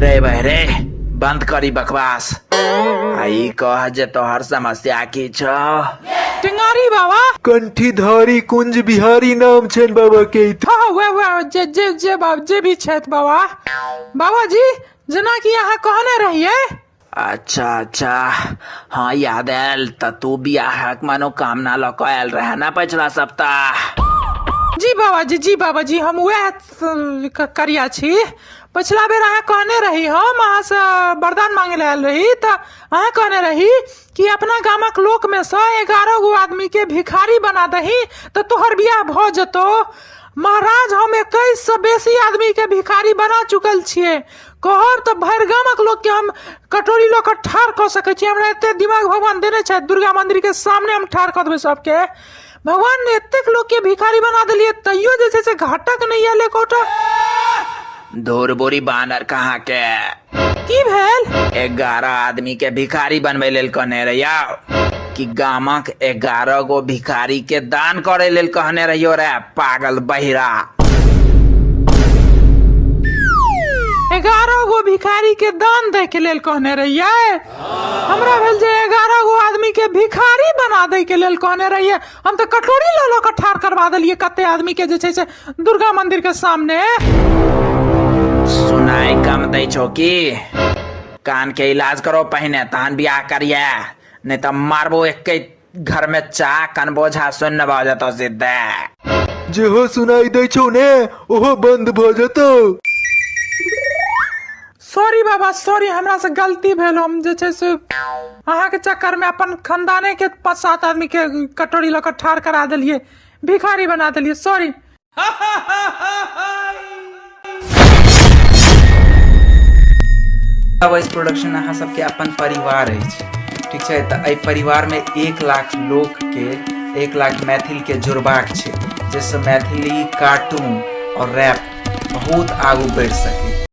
रे बहरे बंद करी बकवास। आई कह जे तोहर समस्या की छ? टेंगारी बाबा कंठीधारी कुंज बिहारी नाम छन बाबा के। हाँ वे जे भी छथि बाबा। बाबा जी जना कि अहाँ कहने रहिए। अच्छा हाँ याद आयल। त तू बियाहक मनोकामना लऽ कऽ आयल रहे ना पिछला सप्ताह? जी बाबा जी हम वह करिया छी। पिछला बेर अहाँ कहने रही हम अहाँ से वरदान मांगे आयल रही त अहाँ कहने रही कि अपना गामक लोक में से 11 गो आदमी के भिखारी बना दही तो तोहर बियाह भ जतो। महाराज हम 21 से बेसी आदमी के भिखारी बना चुकल छिए। कहब तो भरि गामक लोग के हम कटोरी लऽ कऽ ठाढ़ कऽ सकै छी। हमरा एते दिमाग भगवान देने छै। दुर्गा मंदिर के सामने हम ठाढ़ कऽ देबै सबके। भगवान ने एतेक लोग के भिखारी बना दिलिए तैयो जे छै से घाटक नहीं आयल एकोटा। धोर बोरी बानर कहाँ के की भेल? 11 आदमी के भिखारी बनबे लेल कहने रहिया कि गामक 11 गो भिखारी के दान करे लेल कहने रहियो रे पागल बहिरा। 11 गो भिखारी के दान दे के लेल कहने रहिए। हमरा भेल जे 11 गो आदमी के भिखारी बना दे के लेल कहने रहिए। हम तो कटोरी लो के ठाढ़ करवा दिलिए कते आदमी के जे छै से दुर्गा मंदिर के सामने। सुनाई कम दै छो की? कान के इलाज करो पहने तहन बियाह करिए, नहीं तो मारबो एक घर में चा कन बोझा सुन भ जतो सीधे। जेहो सुनाई दै छौ ने ओहो बंद भ जतो। सॉरी बाबा सॉरी हमरा से गलती भेल। हम जे छै से अहाँ के चक्कर में अपन खानदाने के 5-7 आदमी के कटोरी लऽ कऽ ठाढ़ करा देलिए, भिखारी बना देलिए। सॉरी। वॉइस प्रोडक्शन अहाँ सबके अपन परिवार अछि, ठीक छै? तऽ एहि परिवार में 1 लाख लोक के 1 लाख मैथिल के जुड़बाक छै, जैसे मैथिली कार्टून और रैप बहुत आगू बढ़ि सके।